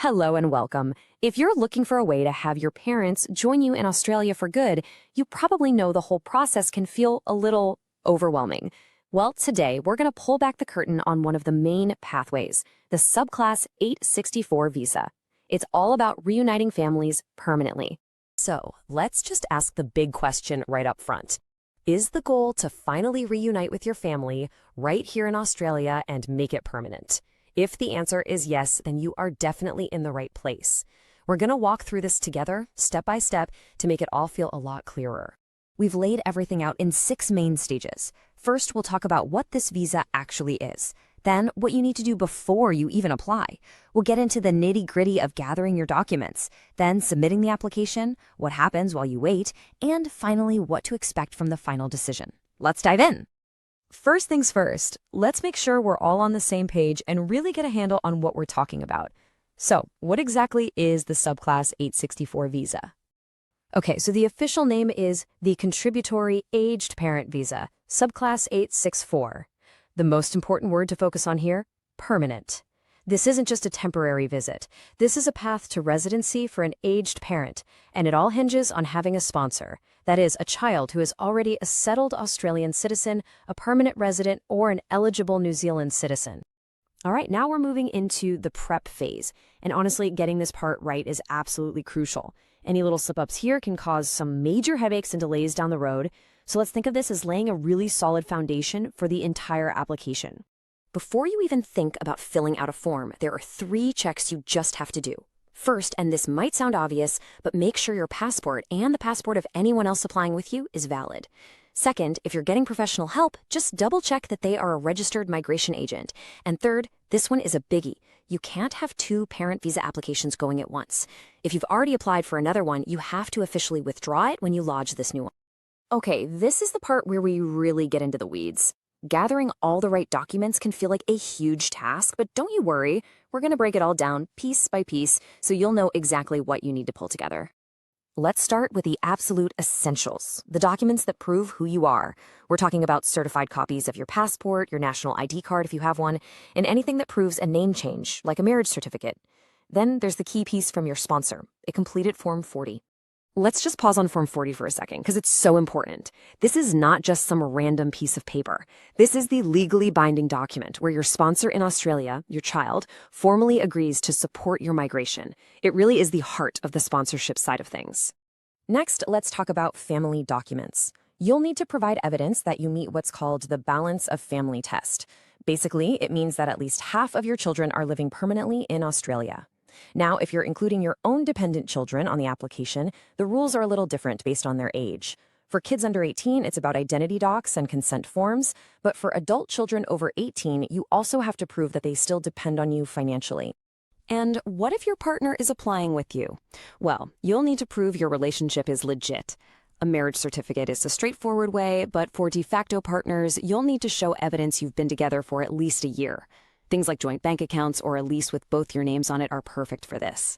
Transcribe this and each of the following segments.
Hello and welcome. If you're looking for a way to have your parents join you in Australia for good, you probably know the whole process can feel a little overwhelming. Well, today we're going to pull back the curtain on one of the main pathways, the Subclass 864 visa. It's all about reuniting families permanently. So let's just ask the big question right up front. Is the goal to finally reunite with your family right here in Australia and make it permanent? If the answer is yes, then you are definitely in the right place. We're going to walk through this together, step by step, to make it all feel a lot clearer. We've laid everything out in 6 main stages. First, we'll talk about what this visa actually is. Then, what you need to do before you even apply. We'll get into the nitty-gritty of gathering your documents, then submitting the application, what happens while you wait, and finally, what to expect from the final decision. Let's dive in. First things first, let's make sure we're all on the same page and really get a handle on what we're talking about. So, what exactly is the Subclass 864 visa? Okay, so the official name is the Contributory Aged Parent Visa, Subclass 864. The most important word to focus on here, permanent. This isn't just a temporary visit. This is a path to residency for an aged parent, and it all hinges on having a sponsor. That is, a child who is already a settled Australian citizen, a permanent resident, or an eligible New Zealand citizen. All right, now we're moving into the prep phase, and honestly, getting this part right is absolutely crucial. Any little slip-ups here can cause some major headaches and delays down the road, so let's think of this as laying a really solid foundation for the entire application. Before you even think about filling out a form, there are 3 checks you just have to do. First, and this might sound obvious, but make sure your passport and the passport of anyone else applying with you is valid. Second, if you're getting professional help, just double-check that they are a registered migration agent. And third, this one is a biggie. You can't have 2 parent visa applications going at once. If you've already applied for another one, you have to officially withdraw it when you lodge this new one. Okay, this is the part where we really get into the weeds. Gathering all the right documents can feel like a huge task, but don't you worry, we're going to break it all down piece by piece so you'll know exactly what you need to pull together. Let's start with the absolute essentials, the documents that prove who you are. We're talking about certified copies of your passport, your national ID card if you have one, and anything that proves a name change, like a marriage certificate. Then there's the key piece from your sponsor, a completed Form 40. Let's just pause on Form 40 for a second, because it's so important. This is not just some random piece of paper. This is the legally binding document where your sponsor in Australia, your child, formally agrees to support your migration. It really is the heart of the sponsorship side of things. Next, let's talk about family documents. You'll need to provide evidence that you meet what's called the balance of family test. Basically, it means that at least half of your children are living permanently in Australia. Now, if you're including your own dependent children on the application, the rules are a little different based on their age. For kids under 18, it's about identity docs and consent forms, but for adult children over 18, you also have to prove that they still depend on you financially. And what if your partner is applying with you? Well, you'll need to prove your relationship is legit. A marriage certificate is a straightforward way, but for de facto partners, you'll need to show evidence you've been together for at least a year. Things like joint bank accounts or a lease with both your names on it are perfect for this.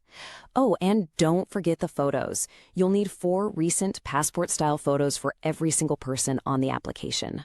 Oh, and don't forget the photos. You'll need 4 recent passport-style photos for every single person on the application.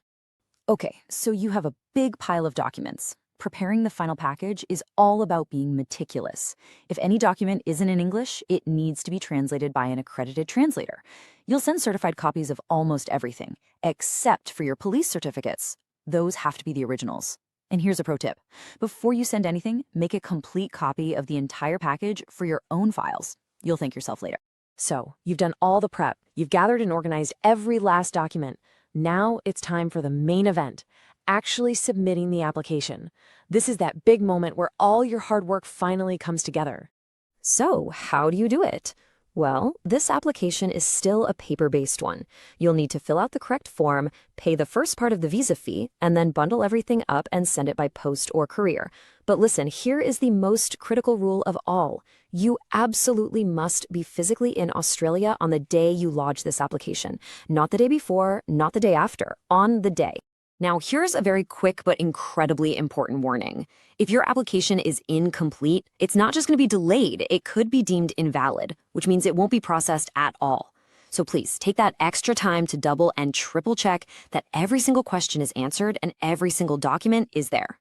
Okay, so you have a big pile of documents. Preparing the final package is all about being meticulous. If any document isn't in English, it needs to be translated by an accredited translator. You'll send certified copies of almost everything, except for your police certificates. Those have to be the originals. And here's a pro tip. Before you send anything, make a complete copy of the entire package for your own files. You'll thank yourself later. So, you've done all the prep. You've gathered and organized every last document. Now it's time for the main event, actually submitting the application. This is that big moment where all your hard work finally comes together. So, how do you do it? Well, this application is still a paper-based one. You'll need to fill out the correct form, pay the first part of the visa fee, and then bundle everything up and send it by post or courier. But listen, here is the most critical rule of all. You absolutely must be physically in Australia on the day you lodge this application. Not the day before, not the day after, on the day. Now, here's a very quick but incredibly important warning. If your application is incomplete, it's not just going to be delayed, it could be deemed invalid, which means it won't be processed at all. So please take that extra time to double and triple check that every single question is answered and every single document is there.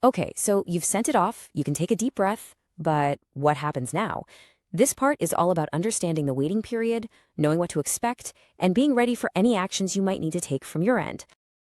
Okay, so you've sent it off, you can take a deep breath, But what happens now? This part is all about understanding the waiting period, knowing what to expect, and being ready for any actions you might need to take from your end.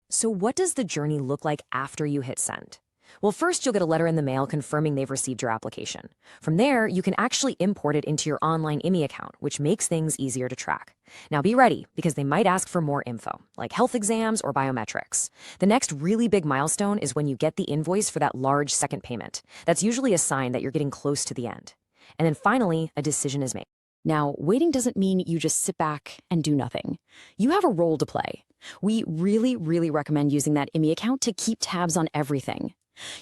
So what does the journey look like after you hit send? Well, first you'll get a letter in the mail confirming they've received your application. From there, you can actually import it into your online ImmiAccount, which makes things easier to track. Now be ready, because they might ask for more info, like health exams or biometrics. The next really big milestone is when you get the invoice for that large second payment. That's usually a sign that you're getting close to the end. And then finally, a decision is made. Now, waiting doesn't mean you just sit back and do nothing. You have a role to play. We really recommend using that ImmiAccount to keep tabs on everything.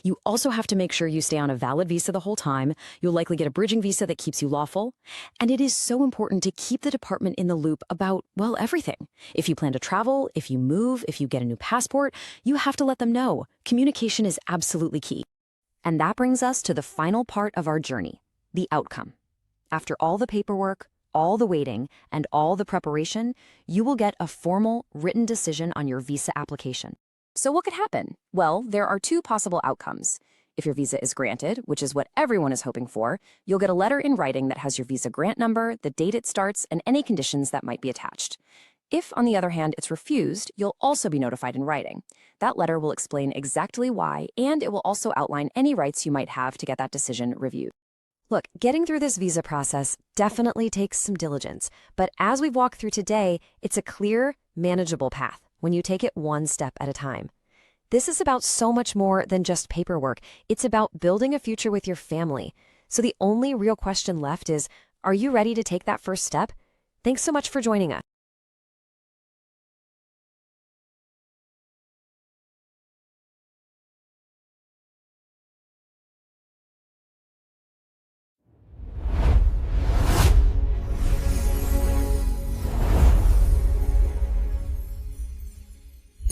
You also have to make sure you stay on a valid visa the whole time. You'll likely get a bridging visa that keeps you lawful. And it is so important to keep the department in the loop about, well, everything. If you plan to travel, if you move, if you get a new passport, you have to let them know. Communication is absolutely key. And that brings us to the final part of our journey, the outcome. After all the paperwork, all the waiting, and all the preparation, you will get a formal written decision on your visa application. So what could happen? Well, there are two possible outcomes. If your visa is granted, which is what everyone is hoping for, you'll get a letter in writing that has your visa grant number, the date it starts, and any conditions that might be attached. If, on the other hand, it's refused, you'll also be notified in writing. That letter will explain exactly why, and it will also outline any rights you might have to get that decision reviewed. Look, getting through this visa process definitely takes some diligence, but as we've walked through today, it's a clear, manageable path when you take it one step at a time. This is about so much more than just paperwork. It's about building a future with your family. So the only real question left is, are you ready to take that first step? Thanks so much for joining us.